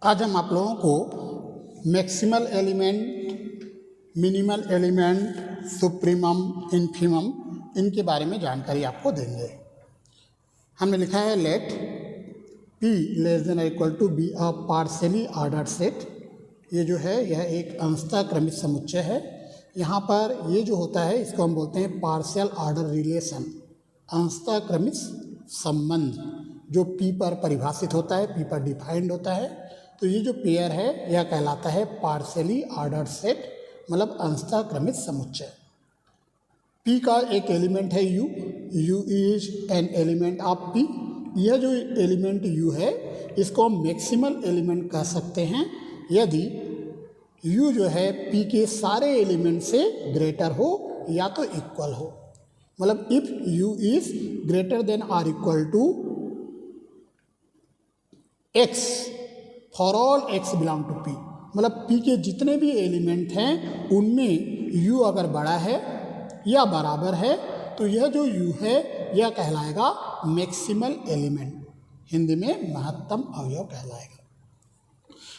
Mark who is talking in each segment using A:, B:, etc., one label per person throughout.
A: आज हम आप लोगों को maximal element, minimal element, supremum, infimum, इनके बारे में जानकारी आपको देंगे। हमने लिखा है let P less than equal to be a partially ordered set. ये जो है यह एक अंशतः क्रमित समुच्चय है। यहाँ पर ये जो होता है इसको हम बोलते हैं पार्शियल ऑर्डर रिलेशन, अंशतः क्रमित संबंध, जो P पर परिभाषित होता है, P पर डिफाइंड होता है। तो ये जो पेयर है यह कहलाता है पार्शियली ऑर्डर्ड सेट, मतलब अंशतः क्रमित समुच्चय। P का एक एलिमेंट है U, U is an element of P। यह जो एलिमेंट U है इसको हम मैक्सिमल एलिमेंट कह सकते हैं यदि U जो है P के सारे एलिमेंट से ग्रेटर हो या तो इक्वल हो। मतलब if U is greater than or equal to X for all X belong to P। मतलब P के जितने भी एलिमेंट हैं उनमें U अगर बड़ा है या बराबर है तो यह जो U है यह कहलाएगा मैक्सिमल एलिमेंट, हिंदी में महत्तम अवयव कहलाएगा।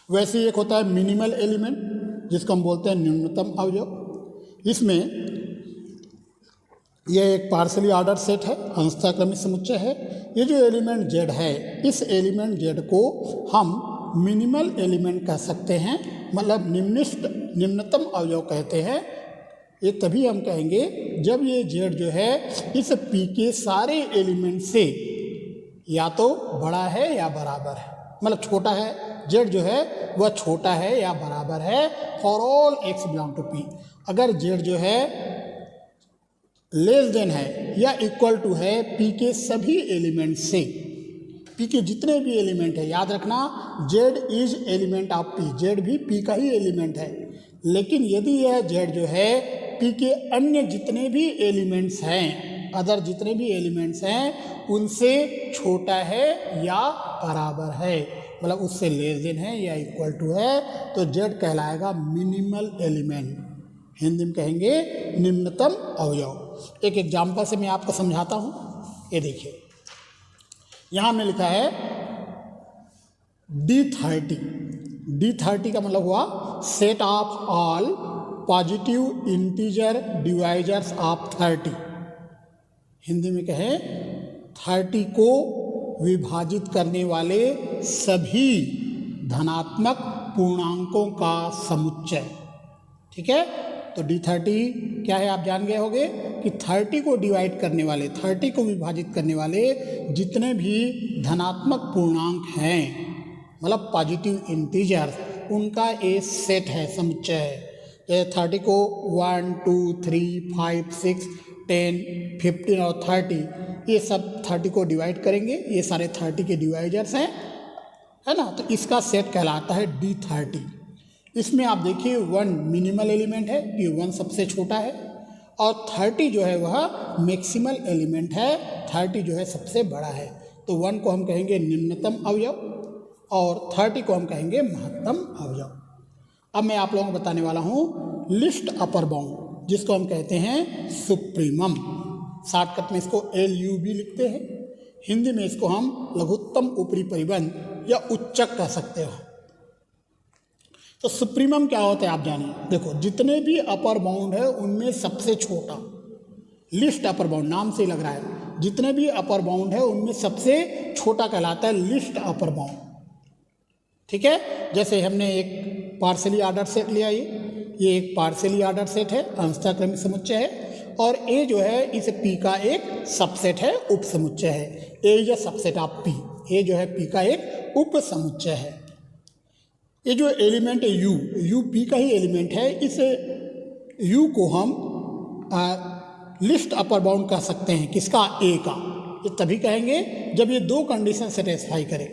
A: वैसे एक होता है मिनिमल एलिमेंट जिसको हम बोलते हैं न्यूनतम अवयव। इसमें यह एक पार्शियली ऑर्डर सेट है, अंशतः क्रमित समुच्चय है। ये जो एलिमेंट Z है इस एलिमेंट Z को हम मिनिमल एलिमेंट कह सकते हैं, मतलब निम्नतम अवयव कहते हैं। ये तभी हम कहेंगे जब ये Z जो है इस P के सारे एलिमेंट से या तो बड़ा है या बराबर है, मतलब छोटा है। Z जो है वह छोटा है या बराबर है for all X belong to P। अगर Z जो है लेस देन है या इक्वल टू है P के सभी एलिमेंट से, P के जितने भी एलिमेंट है, याद रखना Z is element of P, Z भी P का ही एलिमेंट है। लेकिन यदि यह Z जो है P के अन्य जितने भी एलिमेंट्स हैं, अदर जितने भी एलिमेंट्स हैं उनसे छोटा है या बराबर है, मतलब उससे लेस देन है या इक्वल टू है, तो Z कहलाएगा मिनिमल एलिमेंट, हिंदी में कहेंगे निम्नतम अवयव। एक एग्जाम्पल से मैं आपको समझाता हूँ। ये देखिए यहाँ में लिखा है D30। D30 का मतलब हुआ set of all positive integer divisors of 30। Hindi में कहें 30 को विभाजित करने वाले सभी धनात्मक पूर्णांकों का समुच्चय। ठीक है, तो D30 क्या है आप जान गए होंगे कि 30 को डिवाइड करने वाले, 30 को विभाजित करने वाले जितने भी धनात्मक पूर्णांक हैं, मतलब पॉजिटिव इंटीजर, उनका ये सेट है, समुच्चय है। ये 30 को 1, 2, 3, 5, 6, 10, 15 और 30, ये सब 30 को डिवाइड करेंगे, ये सारे 30 के डिवाइजर्स हैं, है ना। तो इसका सेट कहलाता है D30। इसमें आप देखिए 1 मिनिमल एलिमेंट है, ये 1 सबसे छोटा है, और 30 जो है वह मैक्सिमल एलिमेंट है, 30 जो है सबसे बड़ा है। तो 1 को हम कहेंगे निम्नतम अवयव और 30 को हम कहेंगे महत्तम अवयव। अब मैं आप लोगों को बताने वाला हूँ लिस्ट अपर बाउंड, जिसको हम कहते हैं सुप्रीमम। शॉर्टकट में इसको LU भी लिखते हैं, हिंदी में इसको हम लघुत्तम ऊपरी परिबंध या उच्चक कह सकते हो। तो सुप्रीमम क्या होता है आप जानिए। देखो जितने भी अपर बाउंड है उनमें सबसे छोटा, लिस्ट अपर बाउंड नाम से ही लग रहा है, जितने भी अपर बाउंड है उनमें सबसे छोटा कहलाता है लिस्ट अपर बाउंड। ठीक है, जैसे हमने एक पार्शियली ऑर्डर सेट लिया, ये एक पार्शियली ऑर्डर सेट है, अंशतः क्रमित समुच्चय है, और A जो है इस P का एक सबसेट है, उप समुच्चय है। A is a subset of P, A जो है P का एक उप समुच्चय है। ये जो एलिमेंट है U P का ही एलिमेंट है, इस U को हम लिस्ट अपर बाउंड कह सकते हैं, किसका, A का। ये तभी कहेंगे जब ये दो कंडीशन सेटिस्फाई करे।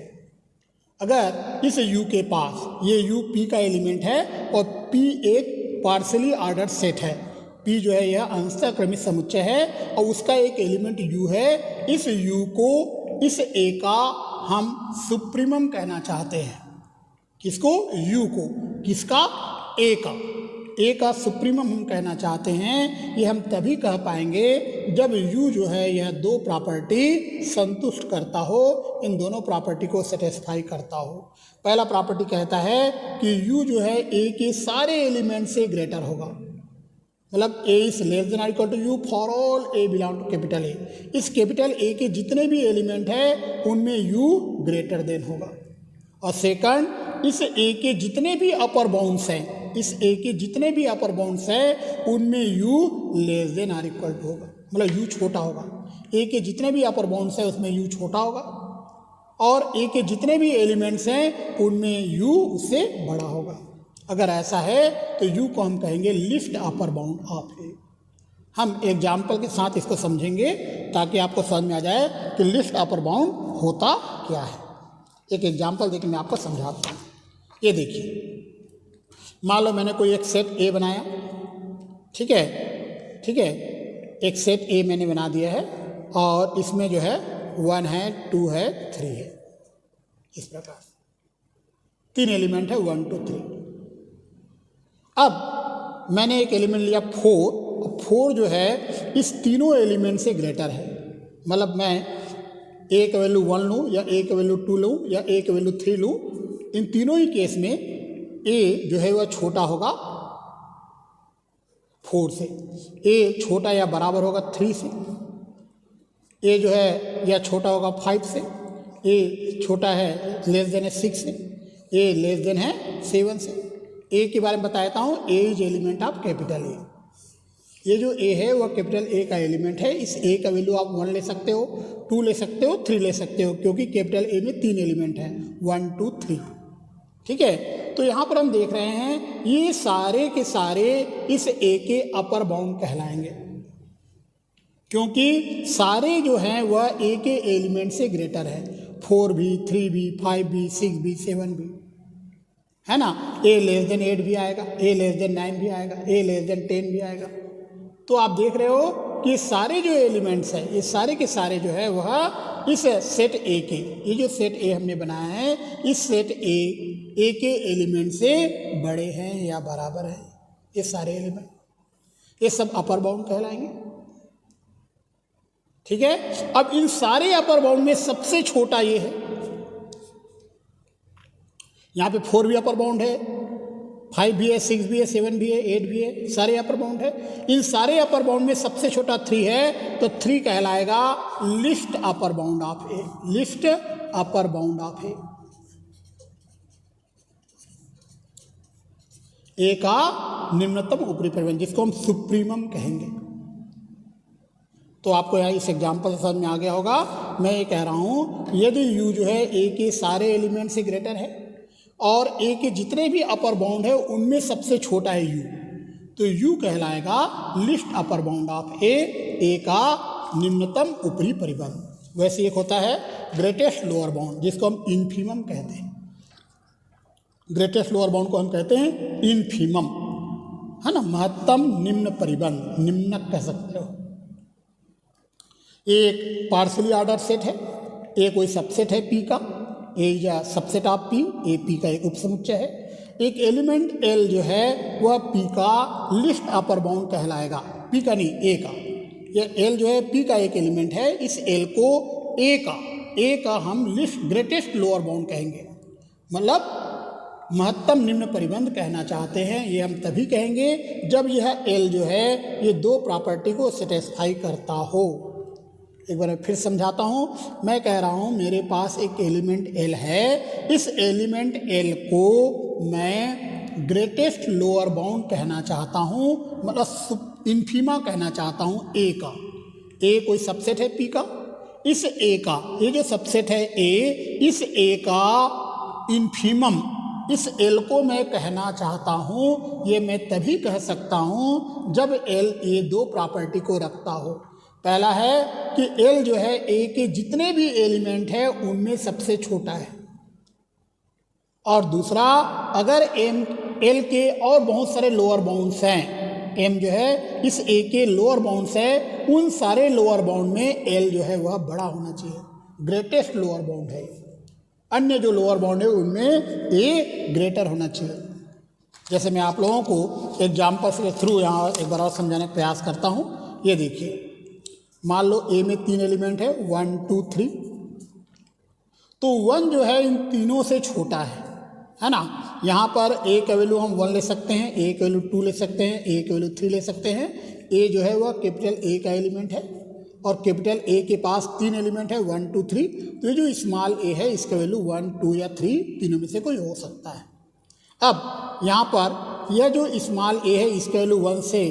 A: अगर इस U के पास ये U P का एलिमेंट है और P एक पार्शियली ऑर्डर्ड सेट है, P जो है यह अंशतः क्रमित समुच्चय है और उसका एक एलिमेंट U है, इस U को, इस A का हम सुप्रीमम कहना चाहते हैं। किसको, U को, किसका, A का। A का सुप्रीमम हम कहना चाहते हैं। ये हम तभी कह पाएंगे जब U जो है यह दो प्रॉपर्टी संतुष्ट करता हो, इन दोनों प्रॉपर्टी को सेटिस्फाई करता हो। पहला प्रॉपर्टी कहता है कि U जो है A के सारे एलिमेंट से ग्रेटर होगा, मतलब A इज लेस देन और equal to U for all A belong to capital A। इस कैपिटल A के जितने भी एलिमेंट हैं उनमें U ग्रेटर देन होगा। और सेकंड, इस A के जितने भी अपर बाउंड्स हैं, इस A के जितने भी अपर बाउंड्स हैं उनमें U लेस देन और इक्वल टू होगा, मतलब U छोटा होगा। A के जितने भी अपर बाउंड्स हैं उसमें U छोटा होगा और A के जितने भी एलिमेंट्स हैं उनमें U उससे बड़ा होगा। अगर ऐसा है तो U को हम कहेंगे list upper bound of A। हम एग्जाम्पल के साथ इसको समझेंगे ताकि आपको समझ में आ जाए कि लिस्ट अपर बाउंड होता क्या है। एक एग्जाम्पल देखिए, मैं आपको समझाता हूँ। ये देखिए, मान लो मैंने कोई एक सेट A बनाया, ठीक है, एक सेट A मैंने बना दिया है और इसमें जो है 1 है, 2 है, 3 है, इस प्रकार 3 एलिमेंट है 1 2 3। अब मैंने एक एलिमेंट लिया 4 जो है इस तीनों एलिमेंट से ग्रेटर है, मतलब मैं A का वैल्यू 1 लूँ या A का वैल्यू 2 लूँ या A का वैल्यू 3 लूँ, इन तीनों ही केस में A जो है वह छोटा होगा 4 से, A छोटा या बराबर होगा 3 से, A जो है या छोटा होगा 5 से, A छोटा है लेस देन है 6 से, A लेस देन है 7 से। A के बारे में बताता हूँ, A is element of capital A। ये जो A है वह कैपिटल A का एलिमेंट है। इस A का वैल्यू आप 1 ले सकते हो, 2 ले सकते हो, 3 ले सकते हो, क्योंकि कैपिटल A में 3 एलिमेंट हैं 1 2 3, ठीक है। तो यहाँ पर हम देख रहे हैं ये सारे के सारे इस A के अपर बाउंड कहलाएंगे, क्योंकि सारे जो हैं वह A के एलिमेंट से ग्रेटर है। 4 भी, 3 भी, 5 भी, 6 भी, 7 भी, है ना। A लेस देन 8 भी आएगा, A लेस देन 9 भी आएगा, A लेस देन 10 भी आएगा। तो आप देख रहे हो कि सारे जो एलिमेंट्स हैं, ये सारे के सारे जो है वह इस सेट A के, ये जो सेट A हमने बनाया है, इस सेट A के एलिमेंट से बड़े हैं या बराबर हैं। ये सारे एलिमेंट, ये सब अपर बाउंड कहलाएंगे, ठीक है। अब इन सारे अपर बाउंड में सबसे छोटा ये है, यहाँ पे 4 भी अपर बाउंड है, 5 भी है, 6 भी है, 7 भी है, 8 भी है, सारे अपर बाउंड है। इन सारे अपर बाउंड में सबसे छोटा 3 है, तो 3 कहलाएगा list upper bound of A, list upper bound of A का निम्नतम ऊपरी परिबंध, जिसको हम सुप्रीमम कहेंगे। तो आपको यहाँ इस एग्जाम्पल से समझ में आ गया होगा। मैं ये कह रहा हूँ यदि U जो है A के सारे एलिमेंट से ग्रेटर है और A के जितने भी अपर बाउंड है उनमें सबसे छोटा है U, तो U कहलाएगा list upper bound of A का निम्नतम ऊपरी परिबंध। वैसे एक होता है ग्रेटेस्ट लोअर बाउंड, जिसको हम इन्फीमम कहते हैं। ग्रेटेस्ट लोअर बाउंड को हम कहते हैं इन्फीमम, है ना, महत्तम निम्न परिबंध, निम्नक कह सकते हो। एक पार्शियली ऑर्डर सेट है, ए कोई सबसेट है P का, ए या subset of P, A P का एक उपसमुच्चय है। एक एलिमेंट L जो है वह P का लिस्ट अपर बाउंड कहलाएगा, P का नहीं A का। यह L जो है P का एक एलिमेंट है, इस L को A का हम लिस्ट ग्रेटेस्ट लोअर बाउंड कहेंगे, मतलब महत्तम निम्न परिबंध कहना चाहते हैं। ये हम तभी कहेंगे जब यह L जो है ये दो प्रॉपर्टी को सेटिस्फाई करता हो। एक बार फिर समझाता हूँ। मैं कह रहा हूँ मेरे पास एक एलिमेंट L है, इस एलिमेंट L को मैं ग्रेटेस्ट लोअर बाउंड कहना चाहता हूँ, मतलब इन्फीमा कहना चाहता हूँ A का। A कोई सबसेट है P का, इस A का, ये जो सबसेट है A, इस A का इन्फीमम इस L को मैं कहना चाहता हूँ। ये मैं तभी कह सकता हूँ जब L ये दो प्रॉपर्टी को रखता हो। पहला है कि L जो है A के जितने भी एलिमेंट है उनमें सबसे छोटा है, और दूसरा अगर L के और बहुत सारे लोअर बाउंड्स हैं, M जो है इस A के लोअर बाउंड्स है, उन सारे लोअर बाउंड में L जो है वह बड़ा होना चाहिए, ग्रेटेस्ट लोअर बाउंड है। अन्य जो लोअर बाउंड है उनमें A ग्रेटर होना चाहिए। जैसे मैं आप लोगों को एग्जाम्पल के थ्रू यहाँ एक बार और समझाने का प्रयास करता हूँ। ये देखिए, मान लो ए में 3 एलिमेंट है 1 2 3, तो 1 जो है इन तीनों से छोटा है ना। यहाँ पर ए का वैल्यू हम 1 ले सकते हैं, ए का वैल्यू 2 ले सकते हैं, ए का वैल्यू 3 ले सकते हैं। ए जो है वह कैपिटल ए का एलिमेंट है और कैपिटल ए के पास 3 एलिमेंट है 1 2 3, तो ये जो स्मॉल ए है इसका वैल्यू 1 2 या 3 तीनों में से कोई हो सकता है। अब यहाँ पर यह जो स्मॉल ए है इसका वैल्यू 1 से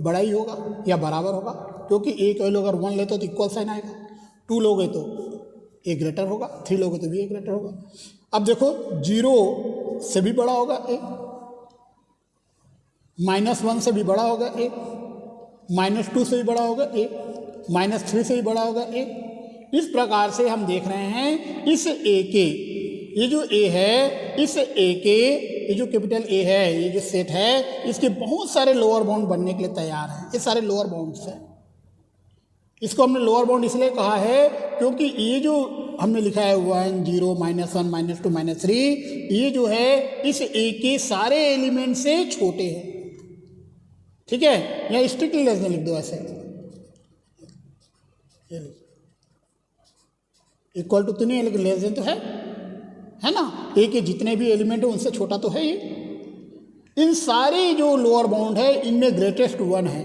A: बड़ा ही होगा या बराबर होगा, क्योंकि ए का वैल्यू अगर 1 लेते हो तो इक्वल साइन आएगा, 2 लोगे तो ए ग्रेटर होगा, 3 लोगे तो भी ए ग्रेटर होगा। अब देखो 0 से भी बड़ा होगा ए, -1 से भी बड़ा होगा ए, -2 से भी बड़ा होगा ए, -3 से भी बड़ा होगा ए। इस प्रकार से हम देख रहे हैं इस ए के, ये जो ए है इस ए के, ये जो कैपिटल ए है, ये जो सेट है इसके बहुत सारे लोअर बाउंड बनने के लिए तैयार हैं। ये सारे लोअर बाउंड्स हैं। इसको हमने लोअर बाउंड इसलिए कहा है क्योंकि ये जो हमने लिखा है 1 0 -1 -2 -3, ये जो है इस ए के सारे एलिमेंट से छोटे हैं। ठीक है, या स्ट्रिक्टली लेस देन लिख दो ऐसे, इक्वल टू तो नहीं है लेकिन लेस देन तो है ना। ए के जितने भी एलिमेंट है उनसे छोटा तो है ये। इन सारे जो लोअर बाउंड है इनमें ग्रेटेस्ट 1 है,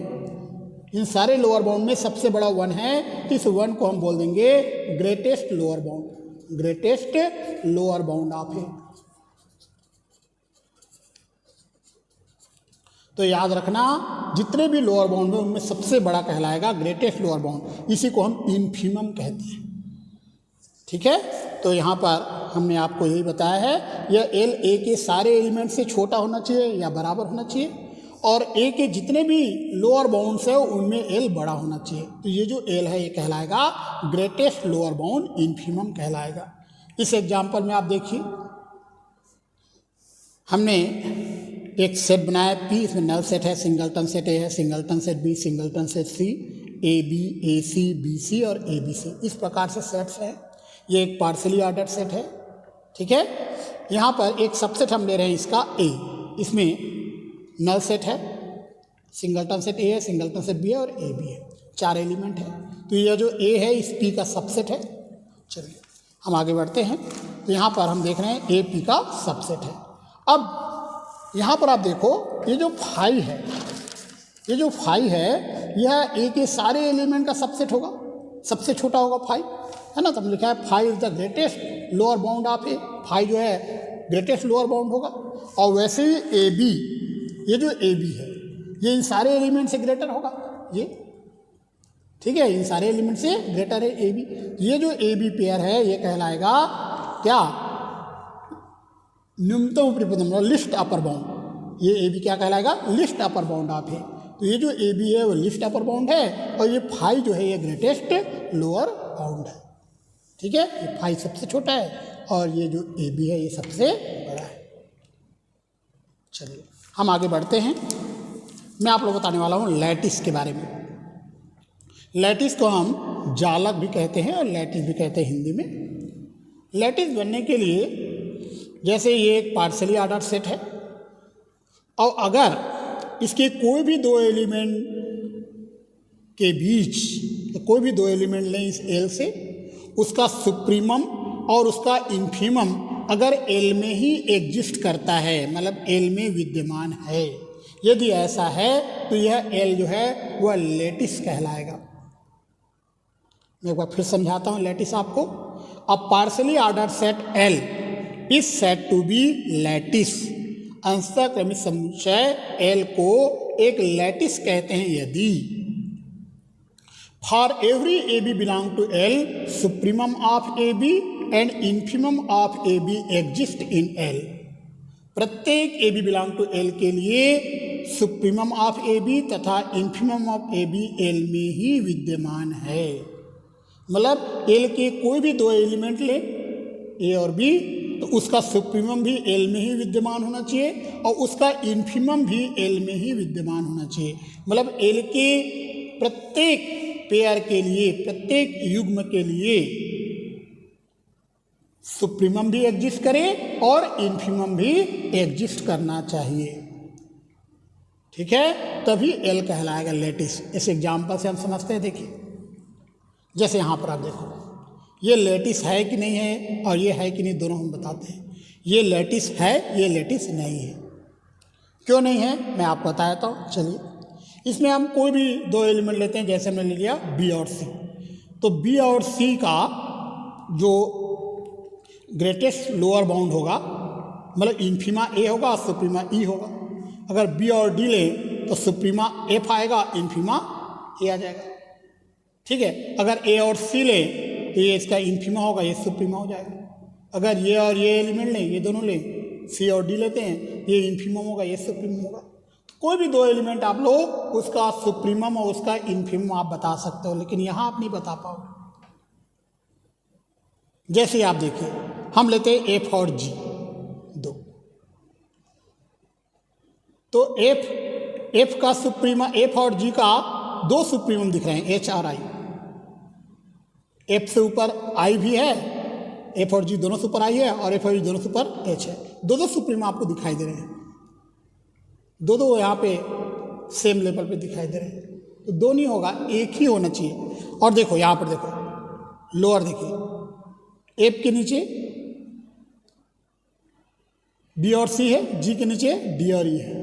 A: इन सारे लोअर बाउंड में सबसे बड़ा 1 है। इस 1 को हम बोल देंगे greatest lower bound, greatest lower bound of A. तो याद रखना जितने भी लोअर बाउंड हैं उनमें सबसे बड़ा कहलाएगा ग्रेटेस्ट लोअर बाउंड, इसी को हम इन्फीमम कहते हैं। ठीक है, तो यहाँ पर हमने आपको यही बताया है, यह एल ए के सारे एलिमेंट से छोटा होना चाहिए या बराबर होना चाहिए, और ए के जितने भी लोअर बाउंड्स है उनमें एल बड़ा होना चाहिए। तो ये जो एल है ये कहलाएगा ग्रेटेस्ट लोअर बाउंड, इन्फीमम कहलाएगा। इस एग्जाम्पल में आप देखिए, हमने एक सेट बनाया पी, इसमें नल सेट है, सिंगलटन सेट ए है, singleton set B, singleton set C, A B, A C, B C और ए बी सी, इस प्रकार से सेट्स हैं। ये एक पार्शियली ऑर्डर्ड सेट है। ठीक है, यहाँ पर एक सबसेट हम ले रहे हैं इसका ए, इसमें नल सेट है, सिंगलटन सेट ए है, सिंगलटन सेट बी है और ए बी है, 4 एलिमेंट है। तो यह जो ए है इस पी का सबसेट है। चलिए हम आगे बढ़ते हैं। तो यहाँ पर हम देख रहे हैं ए पी का सबसेट है। अब यहाँ पर आप देखो ये जो फाई है, ये जो फाई है यह ए के सारे एलिमेंट का सबसेट होगा, सबसे छोटा होगा फाई, है ना। तो हमने लिखा है phi is the greatest lower bound of A, phi जो है ग्रेटेस्ट लोअर बाउंड होगा। और वैसे ही ए बी, ये जो ए बी है ये इन सारे एलिमेंट से ग्रेटर होगा ये। ठीक है, इन सारे एलिमेंट से ग्रेटर है ए बी। ये जो ए बी पेयर है ये कहलाएगा क्या, न्यूनतम ऊपरी पदम, लिस्ट अपर बाउंड। ये ए बी क्या कहलाएगा, लिस्ट अपर बाउंड ऑफ है। तो ये जो ए बी है वो लिस्ट अपर बाउंड है, और ये फाई जो है ये ग्रेटेस्ट लोअर बाउंड है। ठीक है, ये फाई सबसे छोटा है और ये जो ए बी है ये सबसे बड़ा है। चलिए हम आगे बढ़ते हैं। मैं आप लोग बताने वाला हूँ लैटिस के बारे में। लैटिस को हम जालक भी कहते हैं और लैटिस भी कहते हैं हिंदी में। लैटिस बनने के लिए जैसे ये एक पार्शियली ऑर्डर्ड सेट है, और अगर इसके कोई भी 2 एलिमेंट के बीच, कोई भी 2 एलिमेंट लें इस एल से, उसका सुप्रीमम और उसका इन्फीमम अगर एल में ही एग्जिस्ट करता है, मतलब एल में विद्यमान है, यदि ऐसा है तो यह एल जो है वह लैटिस कहलाएगा। मैं एक बार फिर समझाता हूँ लैटिस आपको। A partially ordered set L is said to be lattice. अंशतः क्रमिक समुच्चय एल को एक लैटिस कहते हैं यदि for every A B belong to L, supremum of A B and infimum of A B exist in L. प्रत्येक A B belong to L के लिए सुप्रीमम ऑफ ए बी तथा infimum of A B L में ही विद्यमान है। मतलब L के कोई भी 2 एलिमेंट ले, ए और बी, तो उसका सुप्रीमम भी एल में ही विद्यमान होना चाहिए और उसका इन्फीमम भी एल में ही विद्यमान होना चाहिए। मतलब एल के प्रत्येक पेयर के लिए, प्रत्येक युग्म के लिए सुप्रीमम भी एग्जिस्ट करे और इन्फीमम भी एग्जिस्ट करना चाहिए। ठीक है, तभी एल कहलाएगा लैटिस। इस एग्जाम्पल से हम समझते हैं। देखिए जैसे यहाँ पर आप देखो, ये लैटिस है कि नहीं है और ये है कि नहीं, दोनों हम बताते हैं। ये लैटिस है, ये लैटिस नहीं है। क्यों नहीं है मैं आपको बताता हूँ। चलिए, इसमें हम कोई भी दो एलिमेंट लेते हैं, जैसे हमने ले लिया बी और सी। तो बी और सी का जो ग्रेटेस्ट लोअर बाउंड होगा, मतलब इन्फीमा ए होगा और सुप्रीमा ई होगा। अगर बी और डी लें तो सुप्रीमा एफ आएगा, इन्फीमा ए आ जाएगा। ठीक है, अगर ए और सी लें तो ये इसका इन्फीमा होगा, ये सुप्रीमा हो जाएगा। अगर ये और ये एलिमेंट लें, ये दोनों लें, सी और डी लेते हैं, ये इन्फीमम होगा, ये सुप्रीमम होगा। तो कोई भी दो एलिमेंट आप लो, उसका सुप्रीमम और उसका इन्फीमम आप बता सकते हो, लेकिन यहाँ आप नहीं बता पाओगे। जैसे आप देखिए, हम लेते हैं एफ और जी दो, तो एफ का सुप्रीमा, एफ और जी का दो सुप्रीमम दिख रहे हैं, एच और आई। एफ से ऊपर आई भी है, एफ और जी दोनों सुपर आई है, और एफ और जी दोनों सुपर एच है। दो सुप्रीमा आपको दिखाई दे रहे हैं, दो यहाँ पे सेम लेवल पे दिखाई दे रहे हैं। तो दो नहीं होगा, एक ही होना चाहिए। और देखो यहाँ पर देखो, लोअर देखिए, एफ के नीचे बी और सी है, जी के नीचे डी और ई है,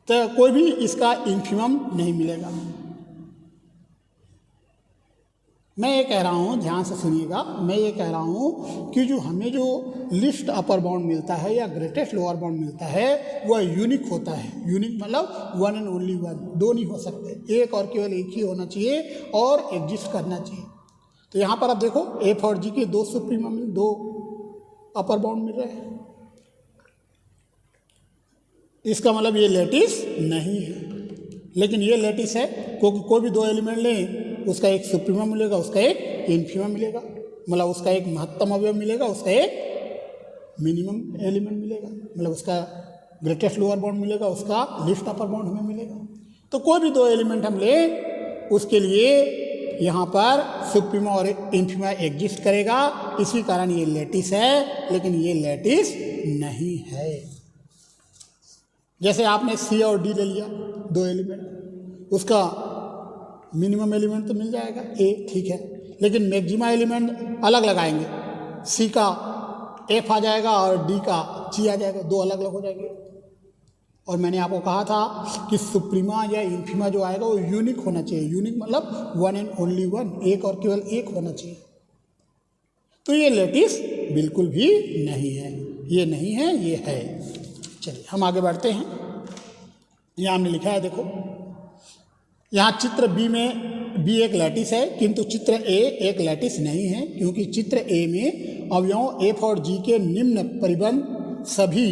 A: तो कोई भी इसका इन्फीमम नहीं मिलेगा। मैं ये कह रहा हूँ, ध्यान से सुनिएगा, मैं ये कह रहा हूँ कि जो हमें जो लिस्ट अपर बाउंड मिलता है या ग्रेटेस्ट लोअर बाउंड मिलता है वह यूनिक होता है। यूनिक मतलब वन एंड ओनली वन, दो नहीं हो सकते, एक और केवल एक ही होना चाहिए और एग्जिस्ट करना चाहिए। तो यहाँ पर आप देखो, एफ और जी के दो सुप्रीमम, दो अपर बाउंड मिल रहे हैं, इसका मतलब ये लैटिस नहीं है। लेकिन ये लैटिस है, क्योंकि कोई भी दो एलिमेंट लें, उसका एक सुप्रीमा मिलेगा, उसका एक इन्फीमा मिलेगा, मतलब उसका एक महत्तम अवयव मिलेगा, उसका एक मिनिमम एलिमेंट मिलेगा, मतलब उसका ग्रेटेस्ट लोअर बाउंड मिलेगा, उसका लिस्ट अपर बाउंड हमें मिलेगा। तो कोई भी दो एलिमेंट हम लें, उसके लिए यहाँ पर सुप्रीमा और इन्फीमा एग्जिस्ट करेगा, इसी कारण ये लैटिस है, लेकिन ये लैटिस नहीं है। जैसे आपने सी और डी ले लिया, दो एलिमेंट, उसका मिनिमम एलिमेंट तो मिल जाएगा ए, ठीक है, लेकिन मैक्सिमा एलिमेंट अलग लगाएंगे, सी का एफ आ जाएगा और डी का जी आ जाएगा, दो अलग अलग हो जाएंगे। और मैंने आपको कहा था कि सुप्रीमा या इन्फीमा जो आएगा वो यूनिक होना चाहिए। यूनिक मतलब वन एंड ओनली वन, एक और केवल एक होना चाहिए। तो ये लैटिस बिल्कुल भी नहीं है, ये नहीं है, ये है। चलिए हम आगे बढ़ते हैं। यहाँ हमने लिखा है, देखो यहाँ चित्र बी में बी एक लैटिस है, किंतु चित्र ए एक लैटिस नहीं है, क्योंकि चित्र ए में अवयवों एफ और जी के निम्न परिबंध सभी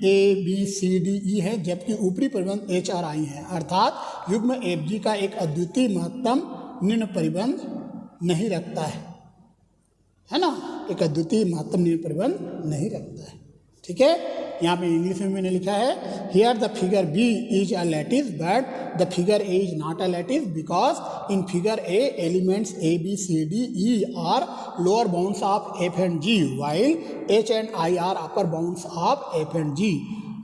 A: ए बी सी डी ई हैं, जबकि ऊपरी परिबंध एच और आई हैं। अर्थात युग्म एफ जी का एक अद्वितीय महत्तम निम्न परिबंध नहीं रखता है ना, एक अद्वितीय महत्तम निम्न परिबंध नहीं रखता है। ठीक है, यहाँ पे इंग्लिश में मैंने लिखा है, here the figure B is a lattice but the figure A is not a lattice because in figure A elements A B C D E are lower bounds of F and G while H and I are upper bounds of F and G,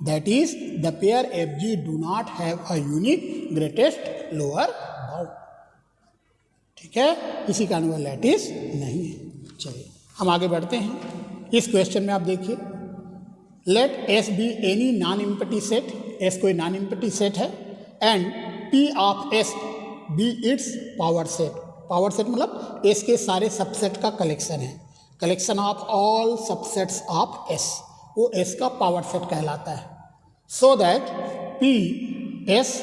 A: that is the pair F G do not have a unique greatest lower bound. ठीक है, इसी कारण वह lattice नहीं है। चलिए हम आगे बढ़ते हैं। इस क्वेश्चन में आप देखिए, let S be any non empty set, S कोई नॉन एम्प्टी सेट है, and P of S be its power set. Power set मतलब एस के सारे सबसेट का कलेक्शन है, collection of all subsets of S, वो एस का power set कहलाता है। सो दैट पी एस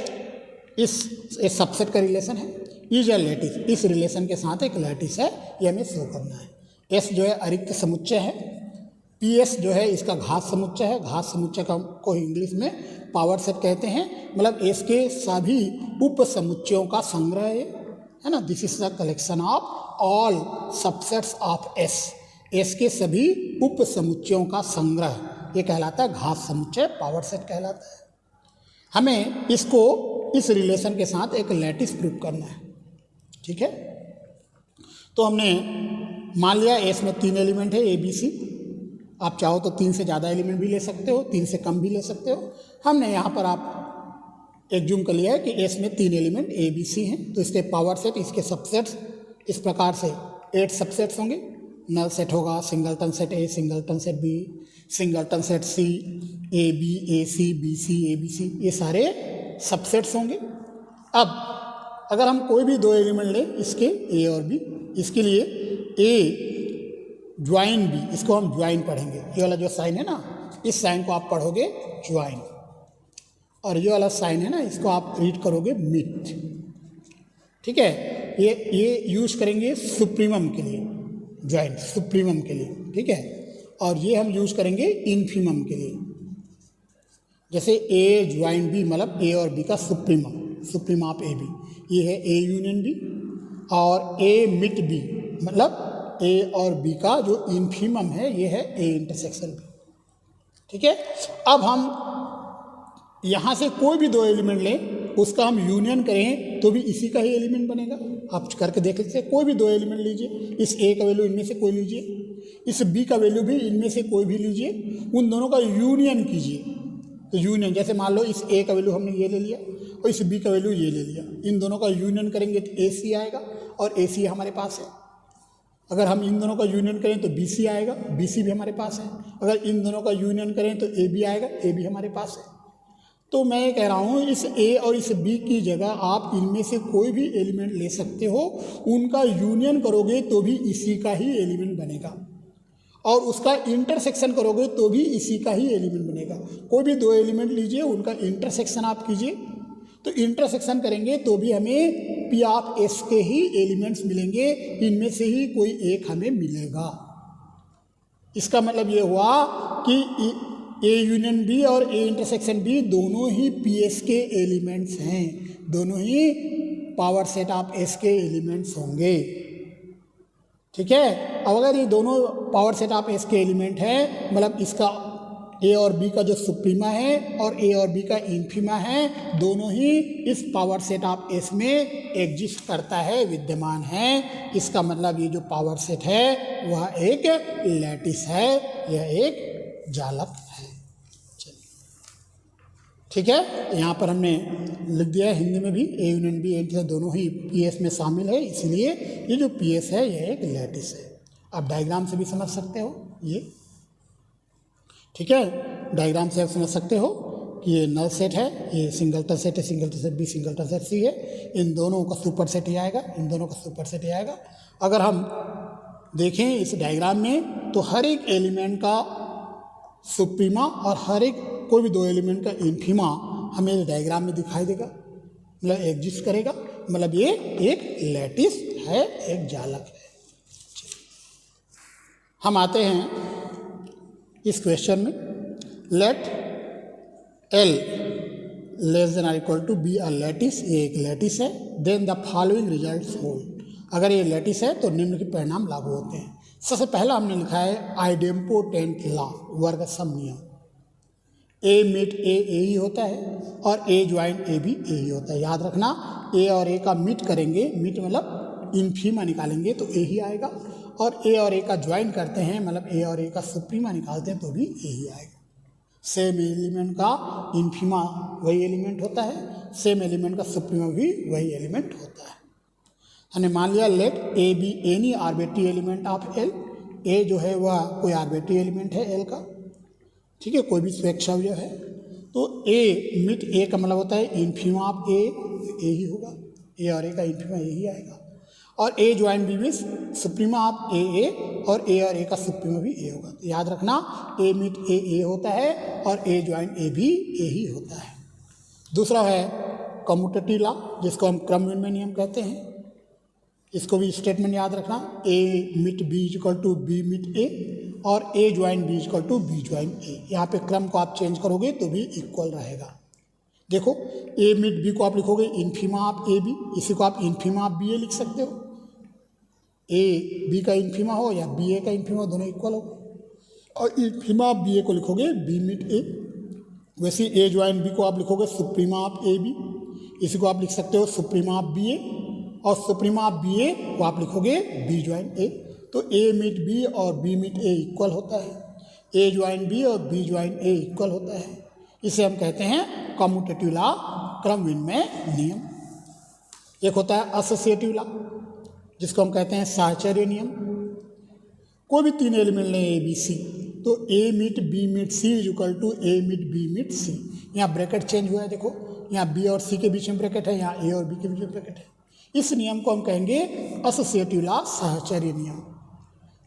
A: इस सबसेट का रिलेशन है, इज अ लैटिस, इस रिलेशन के साथ एक लैटिस है, ये हमें शो करना है। एस जो है अरिक्त समुच्चय है, पी एस जो है इसका घात समुच्चय है, घात समुच्चय को इंग्लिश में पावर सेट कहते हैं, मतलब एस के सभी उप समुच्चयों का संग्रह है ना। This is the collection of all subsets of S, S के सभी उप समुच्चयों का संग्रह, ये कहलाता है घात समुच्चय, पावर सेट कहलाता है। हमें इसको इस रिलेशन के साथ एक लैटिस प्रूव करना है। ठीक है, तो हमने मान लिया एस में 3 एलिमेंट है ए बी सी, आप चाहो तो 3 से ज़्यादा एलिमेंट भी ले सकते हो, 3 से कम भी ले सकते हो। हमने यहाँ पर आप एज्यूम कर लिया है कि एस में 3 एलिमेंट ए बी सी हैं, तो इसके पावर सेट, इसके सबसेट्स इस प्रकार से 8 सबसेट्स होंगे। नल सेट होगा singleton set A, singleton set B, singleton set C, A B, A C, B C, A B C, ये सारे सबसेट्स होंगे। अब अगर हम कोई भी दो एलिमेंट लें इसके ए और बी, इसके लिए ए ज्वाइन बी, इसको हम ज्वाइन पढ़ेंगे। ये वाला जो साइन है ना, इस साइन को आप पढ़ोगे ज्वाइन, और ये वाला साइन है ना, इसको आप रीड करोगे मिट। ठीक है, ये यूज करेंगे सुप्रीमम के लिए, ज्वाइन सुप्रीमम के लिए। ठीक है, और ये हम यूज करेंगे इन्फीमम के लिए। जैसे ए ज्वाइन बी मतलब ए और बी का supremum, supreme of A B, ये है ए यूनियन बी। और ए मिट बी मतलब ए और बी का जो इन्फीमम है, ये है ए इंटरसेक्शन बी। ठीक है, अब हम यहाँ से कोई भी दो एलिमेंट लें, उसका हम यूनियन करें तो भी इसी का ही एलिमेंट बनेगा। आप करके देख लीजिए, कोई भी दो एलिमेंट लीजिए, इस ए का वैल्यू इनमें से कोई लीजिए, इस बी का वैल्यू भी इनमें से कोई भी लीजिए, उन दोनों का यूनियन कीजिए। तो यूनियन, जैसे मान लो इस ए का वैल्यू हमने ये ले लिया और इस बी का वैल्यू ये ले लिया, इन दोनों का यूनियन करेंगे तो ए सी आएगा, और ए सी हमारे पास है। अगर हम इन दोनों का यूनियन करें तो बी सी आएगा, बी सी भी हमारे पास है। अगर इन दोनों का यूनियन करें तो ए बी आएगा, ए बी हमारे पास है। तो मैं ये कह रहा हूँ, इस ए और इस बी की जगह आप इनमें से कोई भी एलिमेंट ले सकते हो, उनका यूनियन करोगे तो भी इसी का ही एलिमेंट बनेगा, और उसका इंटरसेक्शन करोगे तो भी इसी का ही एलिमेंट बनेगा। कोई भी दो एलिमेंट लीजिए, उनका इंटरसेक्शन आप कीजिए, तो इंटरसेक्शन करेंगे तो भी हमें पी ऑफ एस के ही एलिमेंट्स मिलेंगे, इनमें से ही कोई एक हमें मिलेगा। इसका मतलब ये हुआ कि ए यूनियन बी और ए इंटरसेक्शन बी दोनों ही पी एस के एलिमेंट्स हैं, दोनों ही पावर सेट ऑफ एस के एलिमेंट्स होंगे। ठीक है, अब अगर ये दोनों पावर सेट ऑफ एस के एलिमेंट है, मतलब इसका ए और बी का जो सुप्रीमा है और ए और बी का इन्फीमा है, दोनों ही इस पावर सेट ऑफ एस में एग्जिस्ट करता है, विद्यमान है। इसका मतलब ये जो पावर सेट है वह एक लैटिस है, यह एक जालक है। चलिए, ठीक है, यहाँ पर हमने लिख दिया है हिंदी में भी, ए यूनियन बी एंड दोनों ही पी एस में शामिल है, इसलिए ये जो पी एस है यह एक लैटिस है। आप डायग्राम से भी समझ सकते हो ये। ठीक है, डायग्राम से आप समझ सकते हो कि ये नल सेट है, ये सिंगलटन सेट है, singleton set B, singleton set C है, इन दोनों का सुपर सेट ही आएगा, इन दोनों का सुपर सेट ही आएगा। अगर हम देखें इस डायग्राम में तो हर एक एलिमेंट का सुप्रीमा और हर एक कोई भी दो एलिमेंट का इन्फीमा हमें डायग्राम में दिखाई देगा, मतलब एग्जिस्ट करेगा, मतलब ये एक लैटिस है, एक जालक है। हम आते हैं इस क्वेश्चन में, लेट एल लेस देन और equal to be a lattice, ये एक लैटिस है, then the following results hold. अगर ये लैटिस है तो निम्नलिखित परिणाम लागू होते हैं। सबसे पहला हमने लिखा है आइडेम्पोटेंट लॉ, वर्ग सम नियम। ए मिट ए ही होता है और ए ज्वाइन ए भी ए ही होता है। याद रखना, ए और ए का मिट करेंगे, मिट मतलब इन्फीमा निकालेंगे तो ए ही आएगा, और ए और ए का ज्वाइन करते हैं मतलब ए और ए का सुप्रीमा निकालते हैं तो भी ए ही आएगा। सेम एलिमेंट का इन्फीमा वही एलिमेंट होता है, सेम एलिमेंट का सुप्रीमा भी वही एलिमेंट होता है। हमने मान लिया let A B any arbitrary element of L, A जो है वह कोई आर्बिट्री एलिमेंट है एल का। ठीक है, कोई भी स्वेच्छाव्य है, तो ए मिट ए का मतलब होता है इन्फीमा ऑफ ए ही होगा, ए और ए का इन्फीमा ए ही आएगा। और ए ज्वाइन बी में सुप्रीमा ऑफ ए और ए का सुप्रीमा भी ए होगा। तो याद रखना, ए मिट ए होता है और ए ज्वाइन ए भी ए ही होता है। दूसरा है कम्यूटेटिव लॉ, जिसको हम क्रम विनिमय नियम कहते हैं। इसको भी स्टेटमेंट याद रखना, ए meet B equal to B meet A और A join B equal to B join A. यहाँ पे क्रम को आप चेंज करोगे तो भी इक्वल रहेगा। देखो, ए मिट बी को आप लिखोगे इन्फीमा ऑफ ए बी, इसी को आप इन्फीमा ऑफ बी ए लिख सकते हो। ए बी का इन्फीमा हो या बी ए का इन्फीमा हो, दोनों इक्वल हो, और इन्फीमा ऑफ बी ए को लिखोगे बी मिट ए। वैसे ए ज्वाइन बी को आप लिखोगे सुप्रीमा ऑफ ए बी, इसी को आप लिख सकते हो सुप्रीमा ऑफ बी ए, और सुप्रीमा ऑफ बी ए को आप लिखोगे बी ज्वाइन ए। तो ए मिट बी और बी मिट ए इक्वल होता है, ए ज्वाइन बी और बी ज्वाइन ए इक्वल होता है। इसे हम कहते हैं कम्यूटेटिव लॉ, क्रम विनिमय नियम। एक होता है एसोसिएटिव लॉ, जिसको हम कहते हैं साहचर्य नियम। कोई भी तीन एलिमेंट लें ए बी सी, तो A meet B meet C is equal to A meet B meet C. यहाँ ब्रैकेट चेंज हुआ है, देखो यहाँ बी और सी के बीच में ब्रैकेट है, यहाँ ए और बी के बीच में ब्रैकेट है। इस नियम को हम कहेंगे एसोसिएटिव लॉ, साहचर्य नियम।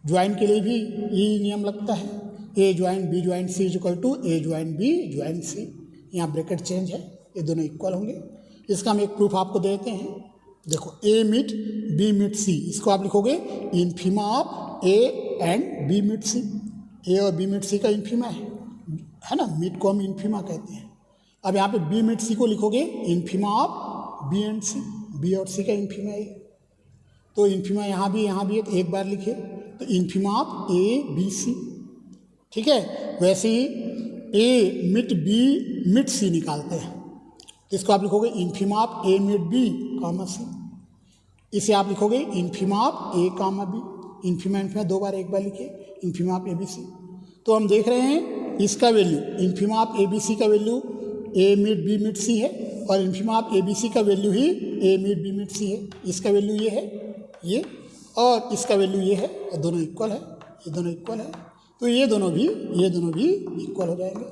A: ज्वाइन के लिए भी यही नियम लगता है, A join B join C is equal to A join B join C. यहाँ ब्रैकेट चेंज है, ये दोनों इक्वल होंगे। इसका हम एक प्रूफ आपको देते हैं, देखो A meet B meet C, इसको आप लिखोगे infima of A and B meet C. A और बी मीट सी का इन्फीमा है ना, मीट को हम इन्फीमा कहते हैं। अब यहाँ पे बी मीट सी को लिखोगे infima of B and C, B और सी का इन्फीमा है। तो इन्फीमा यहाँ भी है, तो एक बार लिखिए, तो इन्फीमा ऑफ ए बी सी, ठीक है। वैसे ही ए मिट बी मिट सी निकालते हैं, तो इसको आप लिखोगे infima of A meet B comma सी। इसे आप लिखोगे infima of A comma B. इन्फीमा इन्फीमा दो बार, एक बार लिखिए इन्फीमा ऑफ ए बी सी। तो हम देख रहे हैं इसका value, infima of A B C का वैल्यू ए मिट बी मिट सी है, और इन्फीमा ऑफ ए बी सी का वैल्यू ही ए मिट बी मिट सी है। इसका वैल्यू ये है, ये, और इसका वैल्यू ये है, और दोनों इक्वल है, ये दोनों इक्वल है। तो ये दोनों भी इक्वल हो जाएंगे।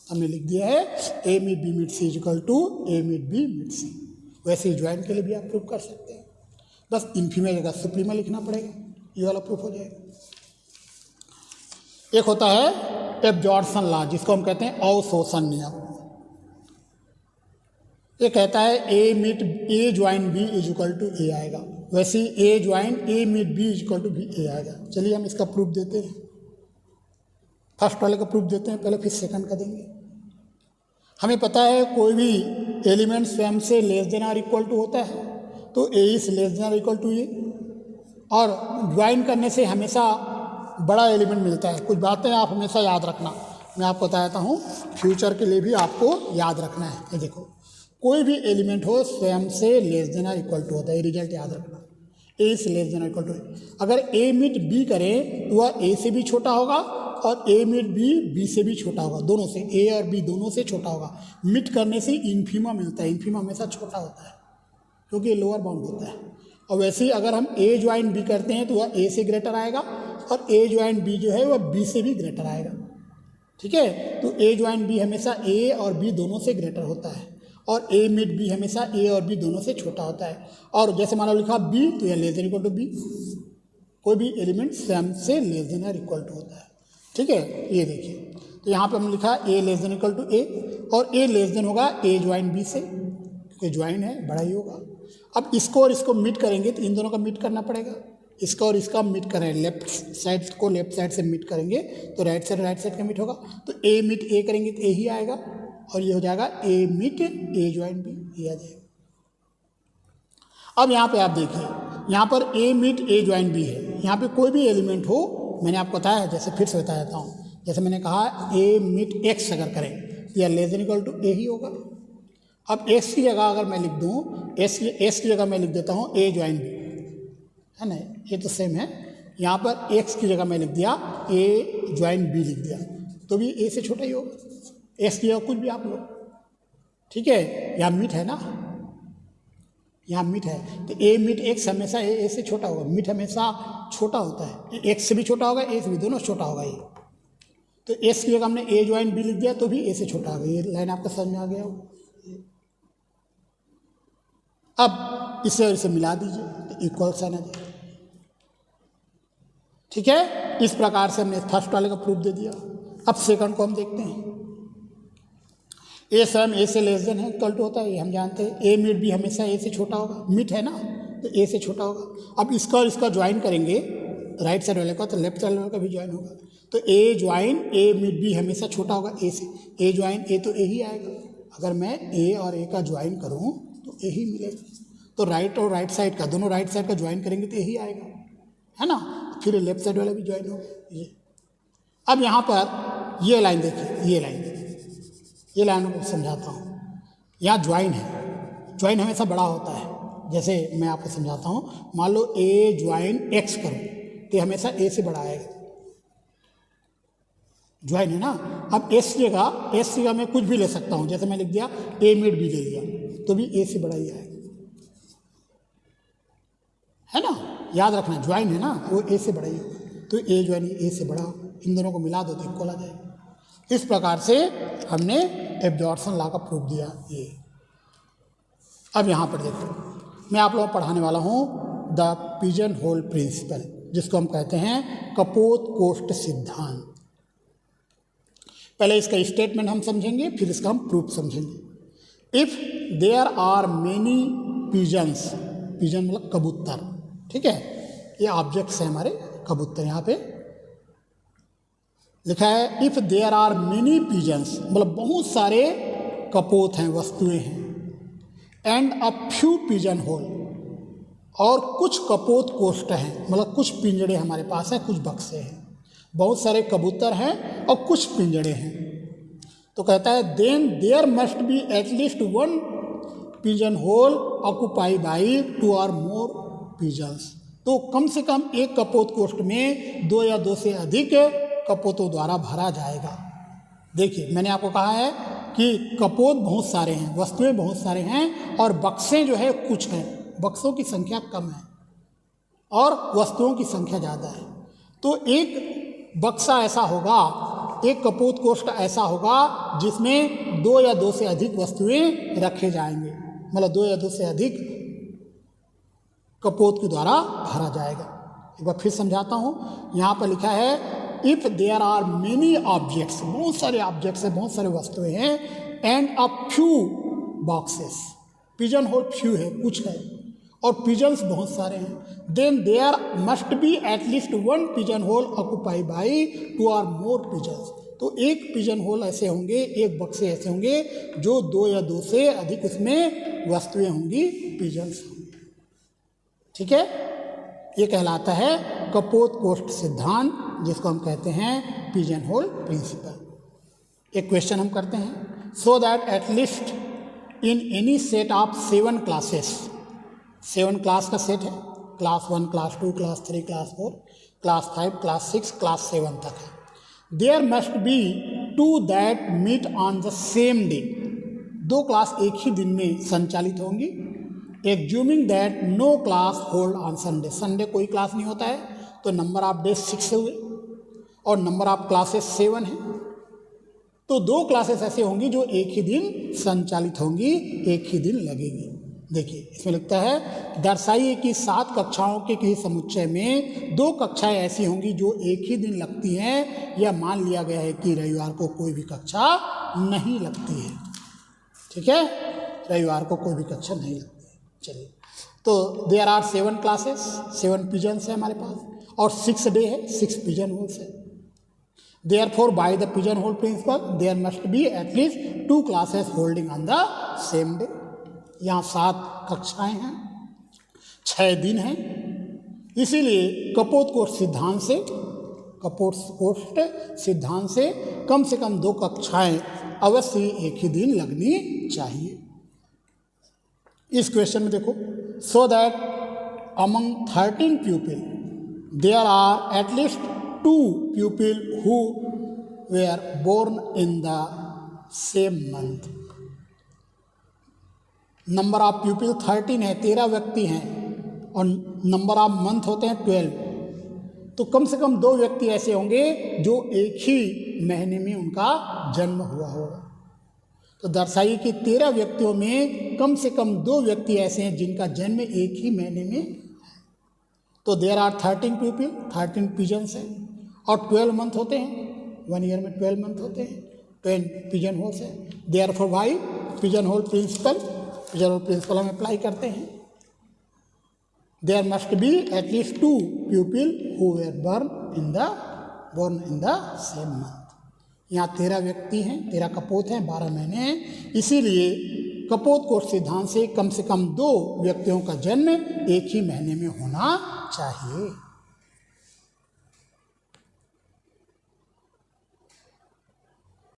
A: हमने लिख दिया है ए मिट बी मिट सी is equal to A meet B मिट सी। वैसे ही ज्वाइन के लिए भी आप प्रूफ कर सकते हैं, बस इन्फीमा जगह सुप्रीमा लिखना पड़ेगा, ये वाला प्रूफ हो जाएगा। एक होता है एब्जॉर्प्शन लॉ, जिसको हम कहते हैं अवशोषण नियम। ये कहता है A meet A join B is equal to A आएगा, वैसे ही A join A meet B is equal to B A आएगा। चलिए हम इसका प्रूफ देते हैं, फर्स्ट वाले का प्रूफ देते हैं पहले, फिर सेकंड का देंगे। हमें पता है कोई भी एलिमेंट स्वयं से लेस देन और इक्वल टू होता है, तो ए इज लेस देन और इक्वल टू ए, और ज्वाइन करने से हमेशा बड़ा एलिमेंट मिलता है। कुछ बातें आप हमेशा याद रखना, मैं आपको बताता हूँ, फ्यूचर के लिए भी आपको याद रखना है। ये देखो, कोई भी एलिमेंट हो स्वयं से लेस देन और इक्वल टू होता है, रिजल्ट याद रखना, ए इज लेस देन और इक्वल टू ए। अगर ए मिट बी करें तो वह ए से भी छोटा होगा, और ए मिट बी बी से भी छोटा होगा, दोनों से, ए और बी दोनों से छोटा होगा। मिट करने से इन्फीमा मिलता है, इन्फीमा हमेशा छोटा होता है क्योंकि ये लोअर बाउंड होता है। और वैसे ही अगर हम ए ज्वाइन बी करते हैं तो वह ए से ग्रेटर आएगा, और ए ज्वाइन बी जो है वह बी से भी ग्रेटर आएगा, ठीक है। तो ए ज्वाइन बी हमेशा ए और बी दोनों से ग्रेटर होता है, और ए मिड बी हमेशा ए और बी दोनों से छोटा होता है। और जैसे मान लो लिखा बी, तो यह less than equal to B, कोई भी एलिमेंट स्वयं से लेस देन और इक्वल टू होता है, ठीक है। ये देखिए, तो यहाँ पे हमने लिखा ए लेस देन इक्वल टू ए, और ए लेस देन होगा ए ज्वाइन बी से, क्योंकि ज्वाइन है, बड़ा ही होगा। अब इसको और इसको मीट करेंगे तो इन दोनों का मीट करना पड़ेगा, इसका और इसका मीट करें, लेफ्ट साइड को लेफ्ट साइड से मीट करेंगे तो राइट साइड का मीट होगा, तो ए मीट ए करेंगे तो ए ही आएगा, और ये हो जाएगा ए मीट ए ज्वाइन बी, ये आ जाएगा। अब यहाँ पे आप देखिए, यहाँ पर ए मीट ए ज्वाइन बी है, यहाँ पे कोई भी एलिमेंट हो, मैंने आपको बताया, जैसे फिर से बता देता हूँ, जैसे मैंने कहा ए मीट एक्स अगर करें तो यह लेस देन इक्वल टू ए ही होगा। अब एक्स की जगह अगर मैं लिख दूँ, एस की जगह मैं लिख देता हूँ ए ज्वाइन बी, है ना, ये तो सेम है। यहाँ पर एक्स की जगह मैं लिख दिया ए ज्वाइन बी लिख दिया, तो भी ए से छोटा ही होगा, एक्स की जगह कुछ भी आप लो, ठीक है। यहाँ मीट है ना, यहाँ मीट है, तो ए मीट एक्स हमेशा ए से छोटा होगा, मीट हमेशा छोटा होता है, एक्स से भी छोटा होगा, ए से भी, दोनों छोटा होगा ये। तो एस की जगह हमने ए ज्वाइन बी लिख दिया, तो भी ए से छोटा आ गया। ये लाइन आपका समझ में आ गया हो। अब इसे और इसे मिला दीजिए तो इक्वल साइन आ जाए, ठीक है। इस प्रकार से हमने फर्स्ट वाले का प्रूफ दे दिया। अब सेकंड को हम देखते हैं। ए स्वयं ए से लेस देन है, इक्वल टू होता है, ये हम जानते हैं। ए मिट बी हमेशा ए से छोटा होगा, मिट है ना, तो ए से छोटा होगा। अब इसका और इसका ज्वाइन करेंगे राइट साइड वाले का, तो लेफ्ट साइड वाले का भी ज्वाइन होगा, तो ए ज्वाइन ए मिट बी हमेशा छोटा होगा ए से, ए ज्वाइन ए तो ए ही आएगा। अगर मैं ए और ए का ज्वाइन करूँ तो ए ही मिलेगा, तो राइट और राइट साइड का, दोनों राइट साइड का ज्वाइन करेंगे तो यही आएगा, है ना। फिर लेफ्ट साइड वाला भी ज्वाइन होगा ये। अब यहाँ पर ये लाइन देखिए, ये लाइन को समझाता हूँ। यहाँ ज्वाइन है, ज्वाइन हमेशा बड़ा होता है। जैसे मैं आपको समझाता हूँ, मान लो ए ज्वाइन एक्स करो तो ये हमेशा ए से बड़ा आएगा, ज्वाइन है ना। अब एस की जगह मैं कुछ भी ले सकता हूँ, जैसे मैं लिख दिया ए मिड बी ले लिया, तो भी ए से बड़ा ही आएगा, है ना। याद रखना ज्वाइन है ना, वो ए से बड़ा ही होगा, तो ए ज्वाइन ए से बड़ा, इन दोनों को मिला दो तो इक्वल आ जाएगा। इस प्रकार से हमने एब्जॉर्प्शन लॉ का प्रूफ दिया ये। अब यहाँ पर देखो, मैं आप लोगों को पढ़ाने वाला हूँ द पिजन होल प्रिंसिपल, जिसको हम कहते हैं कपोत-कोष्ठ सिद्धांत। पहले इसका स्टेटमेंट हम समझेंगे, फिर इसका हम प्रूफ समझेंगे। If there are many pigeons, pigeon मतलब कबूतर, ठीक है, ये ऑब्जेक्ट्स हैं हमारे कबूतर, यहाँ पे लिखा है if there are many pigeons, मतलब बहुत सारे कपोत हैं, वस्तुएं हैं, and a few pigeon hole, और कुछ कपोत कोष्ठ हैं, मतलब कुछ पिंजड़े हमारे पास हैं, कुछ बक्से हैं, बहुत सारे कबूतर हैं और कुछ पिंजड़े हैं, तो कहता है then there must be at least one pigeon hole occupy by 2 or more pigeons, तो कम से कम एक कपोत कोष्ठ में 2 या 2 से अधिक कपोतों द्वारा भरा जाएगा। देखिए मैंने आपको कहा है कि कपोत बहुत सारे हैं, वस्तुएं बहुत सारे हैं, और बक्से जो है कुछ हैं, बक्सों की संख्या कम है और वस्तुओं की संख्या ज़्यादा है। तो एक बक्सा ऐसा होगा, एक कपोत कोष्ठ ऐसा होगा जिसमें 2 या 2 से अधिक वस्तुएं रखे जाएंगे, मतलब 2 या 2 से अधिक कपोत के द्वारा भरा जाएगा। एक बार फिर समझाता हूँ, यहाँ पर लिखा है if there are many objects, बहुत सारे ऑब्जेक्ट्स हैं, बहुत सारे वस्तुएं हैं, and a few boxes, pigeon hole few है, कुछ है, और पिजन्स बहुत सारे हैं, then there must be at least one pigeon hole occupy by 2 or more pigeons, तो एक पिजन होल ऐसे होंगे, एक बक्से ऐसे होंगे जो 2 या 2 से अधिक उसमें वस्तुएं होंगी, पिजन्स होंगे, ठीक है। ये कहलाता है कपोत कोष्ठ सिद्धांत, जिसको हम कहते हैं पिजन होल प्रिंसिपल। एक क्वेश्चन हम करते हैं, so that at least in any set of 7 classes, 7 class का सेट है, class 1, class 2, class 3, class 4, class 5, class 6, class 7 तक है, there must be 2 that meet on the same day, 2 class एक ही दिन में संचालित होंगी, assuming that no class hold on Sunday, Sunday कोई क्लास नहीं होता है, तो नंबर ऑफ डेज 6 हुए और नंबर ऑफ क्लासेस 7 है, तो 2 क्लासेस ऐसे होंगी जो एक ही दिन संचालित होंगी, एक ही दिन लगेगी। देखिए इसमें लिखता है दर्शाइए कि 7 कक्षाओं के किसी समुच्चय में 2 कक्षाएं ऐसी होंगी जो एक ही दिन लगती हैं, या मान लिया गया है कि रविवार को कोई भी कक्षा नहीं लगती है, ठीक है, रविवार को कोई भी कक्षा नहीं लगती है। चलिए, तो देयर आर 7 क्लासेस, 7 पिजन्स है हमारे पास, और 6 डे है, 6 पिजन होल्स है। Therefore by the pigeon hole principle there must be at least 2 classes holding on the same day, यहाँ 7 कक्षाएं हैं, 6 दिन हैं, इसीलिए कपोत कोष्ठ सिद्धांत से, कपोत कोष्ठ सिद्धांत से कम 2 कक्षाएं अवश्य एक ही दिन लगनी चाहिए। इस क्वेश्चन में देखो, so that among 13 pupil there are at least 2 pupil who were born in the same month, number of pupil 13 है, 13 व्यक्ति हैं, और नंबर ऑफ मंथ होते हैं 12, तो कम से कम 2 व्यक्ति ऐसे होंगे जो एक ही महीने में उनका जन्म हुआ होगा। तो दर्शाइए कि 13 व्यक्तियों में कम से कम 2 व्यक्ति ऐसे हैं जिनका जन्म एक ही महीने में है। तो देयर आर 13 पीपल, 13 पिजन्स हैं, और 12 मंथ होते हैं, 1 ईयर में 12 मंथ होते हैं, 10 पिजन होल्स है। Therefore by pigeon hole principle, pigeon hole principle हम अप्लाई करते हैं, there must be at least 2 people who were born in the same month. यहाँ 13 व्यक्ति हैं, 13 कपोत हैं, 12 महीने हैं, इसीलिए कपोत कोष्ठ सिद्धांत से कम 2 व्यक्तियों का जन्म एक ही महीने में होना चाहिए।